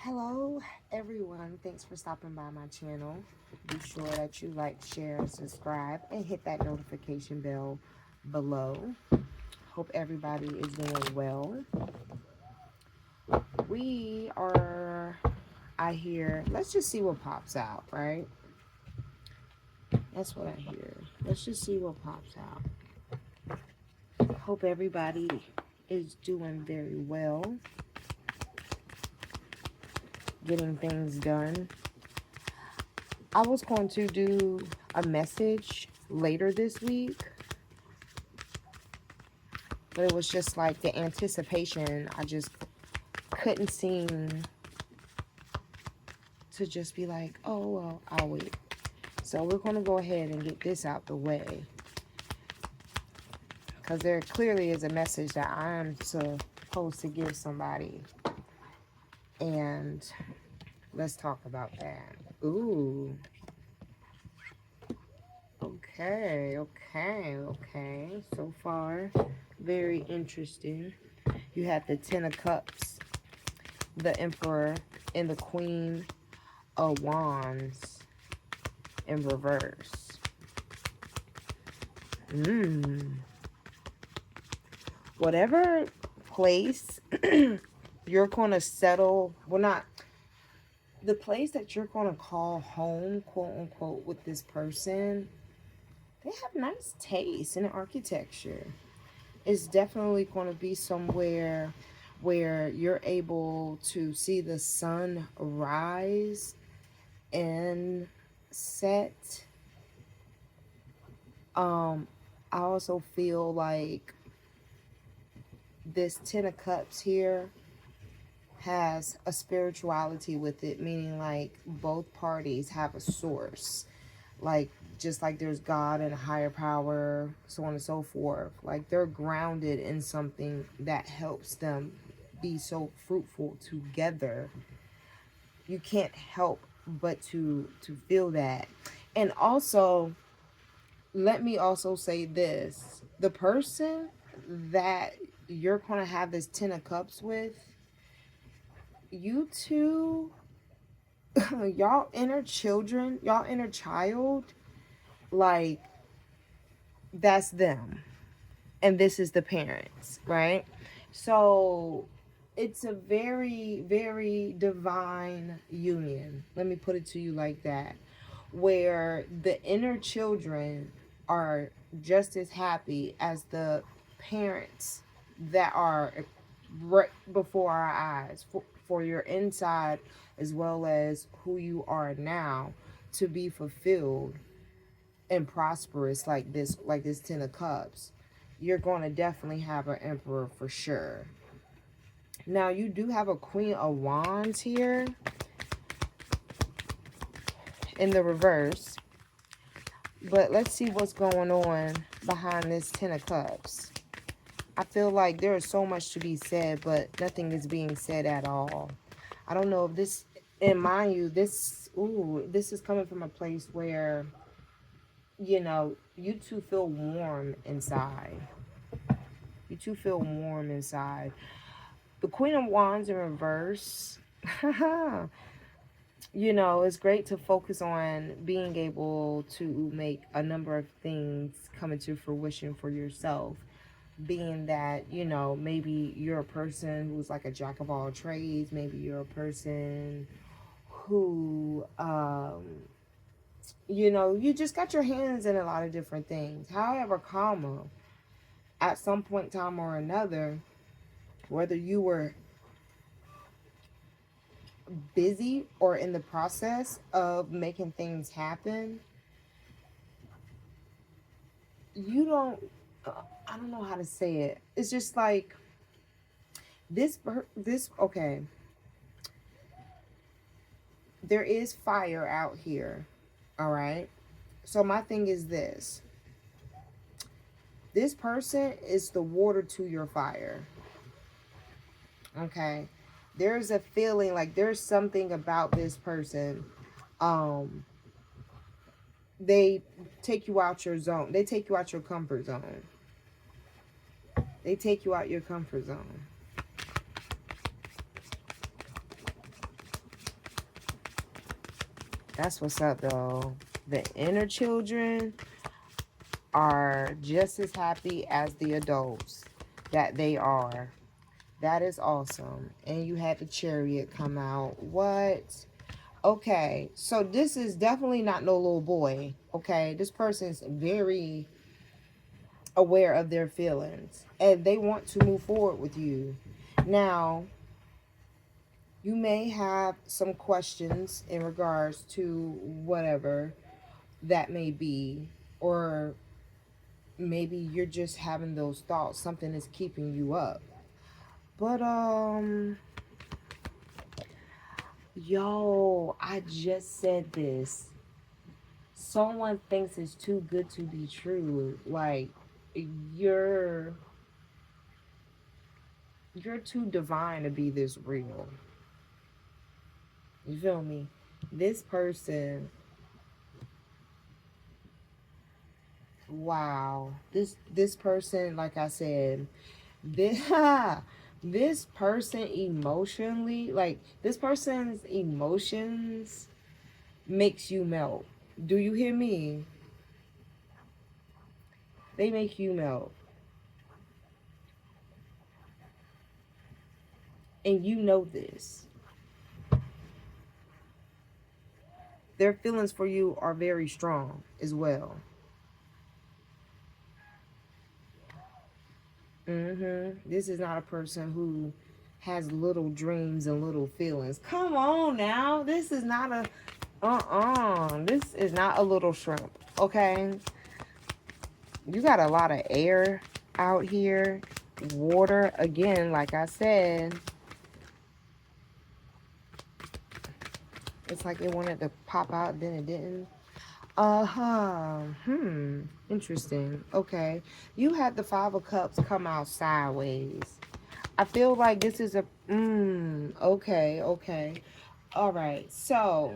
Hello everyone, thanks for stopping by my channel. Be sure that you like, share, and subscribe, and hit that notification bell below. Hope everybody is doing well. We are, I hear, let's just see what pops out, right? That's what I hear. Let's just see what pops out. Hope everybody is doing very well, getting things done. I was going to do a message later this week, but it was just like the anticipation. I just couldn't seem to just be like, oh, well, I'll wait. So we're going to go ahead and get this out the way, because there clearly is a message that I'm supposed to give somebody. And let's talk about that. Ooh. Okay. So far, very interesting. You have the Ten of Cups, the Emperor, and the Queen of Wands in reverse. Whatever place you're going to settle, well, not the place that you're going to call home, quote unquote, with this person, they have nice taste in architecture. It's definitely going to be somewhere where you're able to see the sun rise and set. I also feel like this Ten of Cups here has a spirituality with it, meaning like both parties have a source, like just like there's God and a higher power, so on and so forth. Like they're grounded in something that helps them be so fruitful together. You can't help but to feel that. And also, let me also say this: the person that you're going to have this Ten of Cups with, you two, y'all inner children, y'all inner child, like that's them. And this is the parents, right? So it's a very, very divine union. Let me put it to you like that, where the inner children are just as happy as the parents that are right before our eyes, for your inside as well as who you are now to be fulfilled and prosperous like this Ten of Cups. You're going to definitely have an Emperor for sure. Now you do have a Queen of Wands here in the reverse, but let's see what's going on behind this Ten of Cups. I feel like there is so much to be said, but nothing is being said at all. I don't know if this, and mind you, this is coming from a place where, you know, you two feel warm inside. You two feel warm inside. The Queen of Wands in reverse, you know, it's great to focus on being able to make a number of things come into fruition for yourself. Being that, you know, maybe you're a person who's like a jack of all trades. Maybe you're a person who, you know, you just got your hands in a lot of different things. However, at some point in time or another, whether you were busy or in the process of making things happen, you don't, I don't know how to say it. It's just like okay, there is fire out here, all right? So my thing is this person is the water to your fire, okay? There's a feeling like there's something about this person. They take you out your zone. They take you out your comfort zone. They take you out your comfort zone. That's what's up, though. The inner children are just as happy as the adults that they are. That is awesome. And you had the chariot come out. What? Okay, so this is definitely not no little boy. Okay, this person's very aware of their feelings and they want to move forward with you. Now, you may have some questions in regards to whatever that may be, or maybe you're just having those thoughts, something is keeping you up. But yo, I just said this. Someone thinks it's too good to be true. Like you're you're too divine to be this real. You feel me? This person, wow. This person, like I said, this this person emotionally, like this person's emotions makes you melt. Do you hear me? They make you melt. And you know this. Their feelings for you are very strong as well. This is not a person who has little dreams and little feelings. Come on now. This is not a This is not a little shrimp. Okay? You got a lot of air out here. Water again, like I said. It's like it wanted to pop out, then it didn't. Interesting. Okay. You had the Five of Cups come out sideways. I feel like this is a okay, okay. All right. So,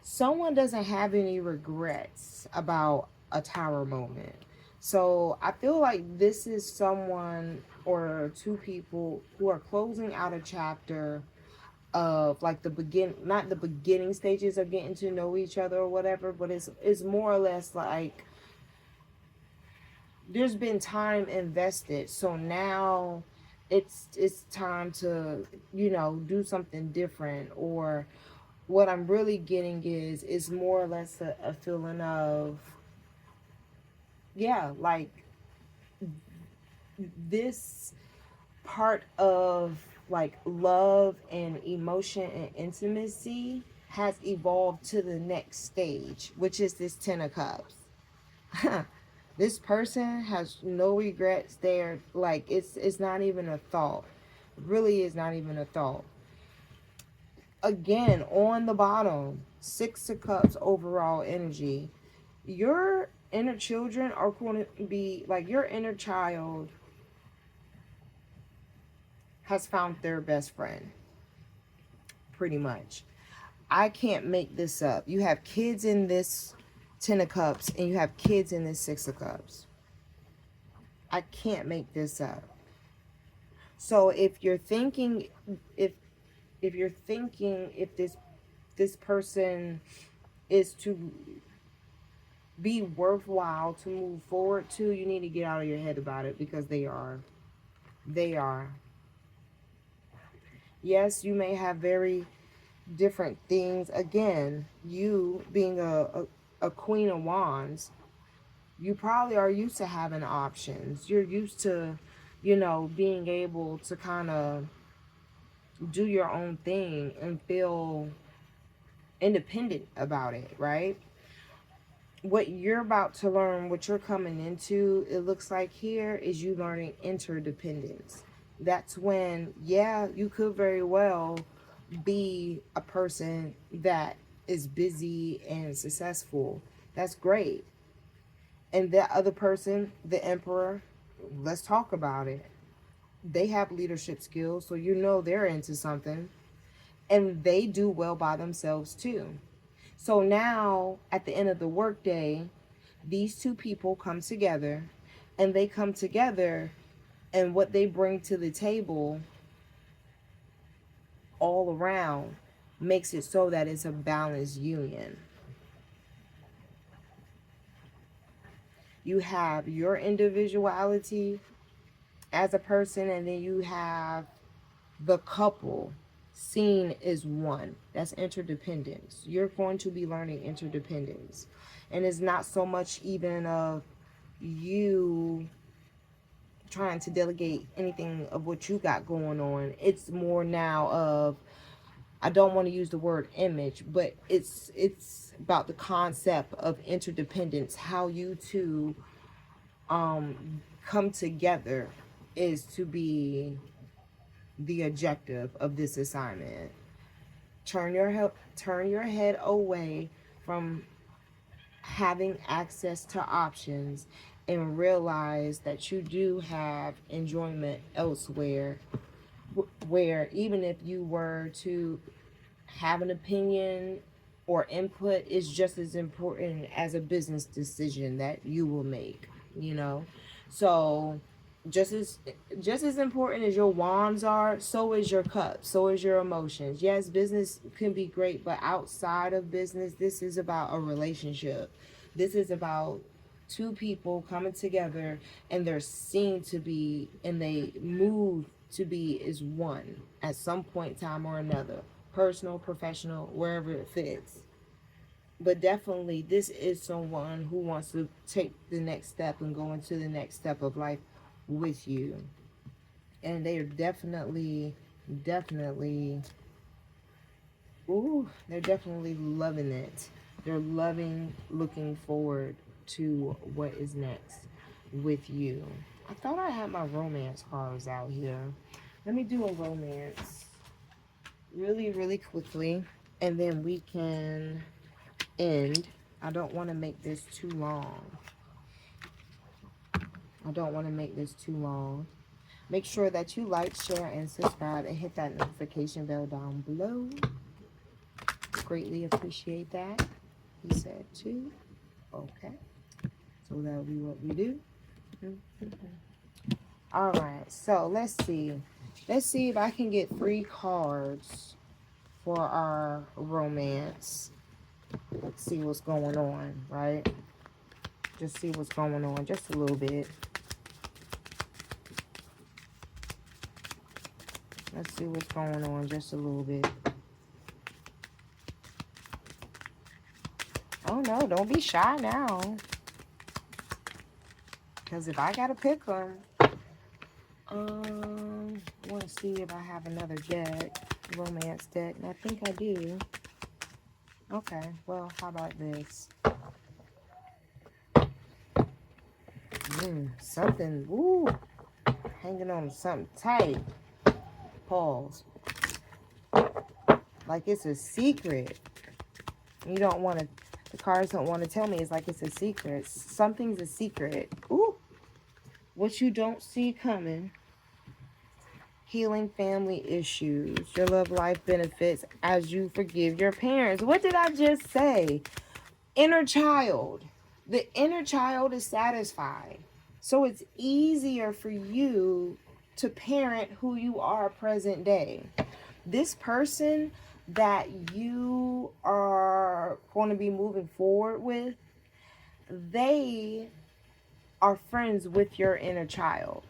someone doesn't have any regrets about a tower moment. So, I feel like this is someone or two people who are closing out a chapter of like the begin not the beginning stages of getting to know each other or whatever, but it's more or less like there's been time invested, so now it's time to do something different. Or what I'm really getting is more or less a feeling of, yeah, like this part of like love and emotion and intimacy has evolved to the next stage, which is this Ten of Cups. This person has no regrets there. Like it's not even a thought. It really is not even a thought. Again, on the bottom, Six of Cups overall energy. Your inner children are going to be like your inner child has found their best friend, pretty much. I can't make this up. You have kids in this Ten of Cups and you have kids in this Six of Cups. I can't make this up. So if you're thinking, if you're thinking if this person is to be worthwhile to move forward to, you need to get out of your head about it, because they are. They are. Yes, you may have very different things. Again, you being a Queen of Wands, you probably are used to having options. You're used to, being able to kind of do your own thing and feel independent about it, right? What you're about to learn, what you're coming into, it looks like here, is you learning interdependence. That's when, yeah, you could very well be a person that is busy and successful. That's great. And that other person, the Emperor, let's talk about it. They have leadership skills, so they're into something. And they do well by themselves too. So now, at the end of the workday, these two people come together, and they come together, and what they bring to the table all around, makes it so that it's a balanced union. You have your individuality as a person, and then you have the couple seen as one. That's interdependence. You're going to be learning interdependence. And it's not so much even of you trying to delegate anything of what you got going on. It's more now of, I don't want to use the word image, but it's about the concept of interdependence. How you two come together is to be the objective of this assignment. Turn your head away from having access to options and realize that you do have enjoyment elsewhere, where even if you were to have an opinion or input, is just as important as a business decision that you will make, you know. So just as important as your wands are, so is your cup, so is your emotions. Yes, business can be great, but outside of business, this is about a relationship. This is about two people coming together, and they're seen to be, and they move to be as one at some point in time or another, personal, professional, wherever it fits. But definitely this is someone who wants to take the next step and go into the next step of life with you. And they are definitely they're definitely loving it. They're loving looking forward to what is next with you. I thought I had my romance cards out here. Let me do a romance really quickly, and then we can end. I don't want to make this too long. Make sure that you like, share, and subscribe, and hit that notification bell down below. Greatly appreciate that. He said too. Okay. So that'll be what we do. All right. So let's see. Let's see if I can get 3 cards for our romance. Let's see what's going on, right? Just see what's going on just a little bit. Let's see what's going on just a little bit. Oh no, don't be shy now. Because if I gotta pick them, I want to see if I have another deck, romance deck, and I think I do. Okay, well, how about this? Something, woo, hanging on something tight. Pause. Like it's a secret. You don't want to, the cards don't want to tell me it's like it's a secret. Something's a secret. Ooh, what you don't see coming. Healing family issues. Your love life benefits as you forgive your parents. What did I just say? Inner child. The inner child is satisfied. So it's easier for you to parent who you are present day. This person that you are going to be moving forward with, they are friends with your inner child.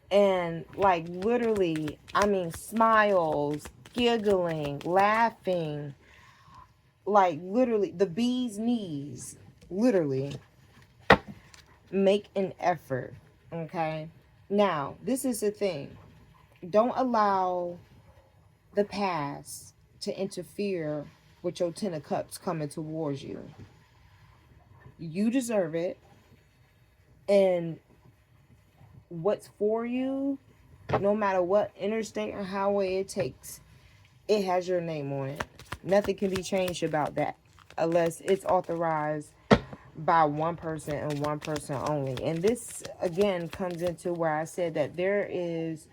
And like literally, I mean, smiles, giggling, laughing, like literally the bee's knees, literally make an effort. Okay. Now, this is the thing. Don't allow the past to interfere with your 10 of cups coming towards you. You deserve it. And what's for you, no matter what interstate or highway it takes, it has your name on it. Nothing can be changed about that unless it's authorized by one person and one person only. And this again comes into where I said that there is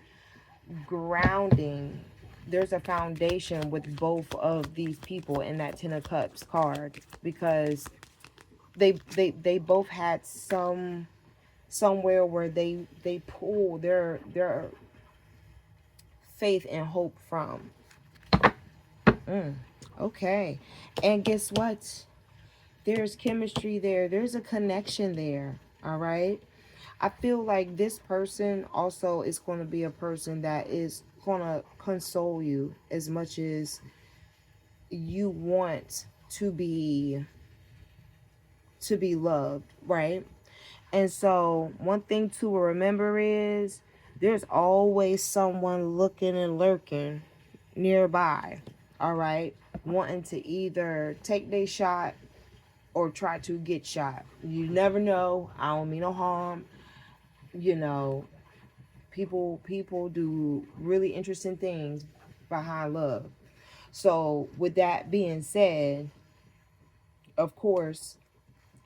grounding, there's a foundation with both of these people in that 10 of cups card, because they both had somewhere where they pull their faith and hope from. Okay. And guess what? There's chemistry there. There's a connection there. All right. I feel like this person also is going to be a person that is going to console you as much as you want to be loved, right? And so one thing to remember is there's always someone looking and lurking nearby, all right? Wanting to either take their shot or try to get shot. You never know. I don't mean no harm. You know, people do really interesting things behind love. So with that being said, of course,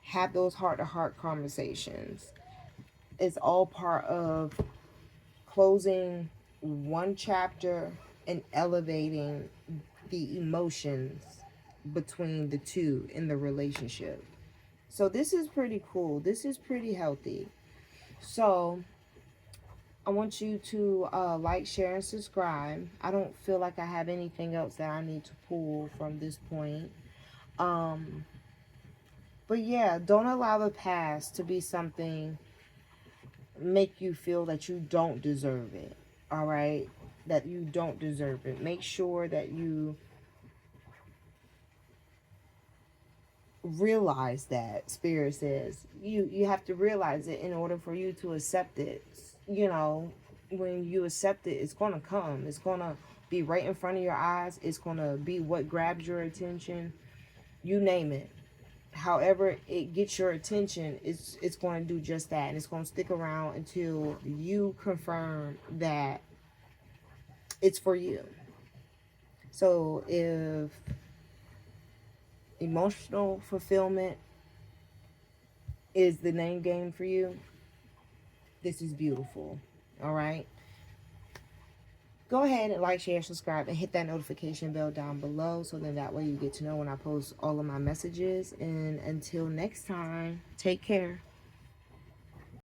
have those heart to heart conversations. It's all part of closing one chapter and elevating the emotions between the two in the relationship. So this is pretty cool. This is pretty healthy. So I want you to like, share, and subscribe. I don't feel like I have anything else that I need to pull from this point. Um, but yeah, don't allow the past to be something make you feel that you don't deserve it. All right, that you don't deserve it. Make sure that you realize that Spirit says you have to realize it in order for you to accept it. You know, when you accept it, it's gonna come. It's gonna be right in front of your eyes. It's gonna be what grabs your attention. You name it. However it gets your attention, it's going to do just that, and it's going to stick around until you confirm that it's for you. So if emotional fulfillment is the name game for you, this is beautiful. All right. Go ahead and like, share, subscribe, and hit that notification bell down below so then that way you get to know when I post all of my messages. And until next time, take care.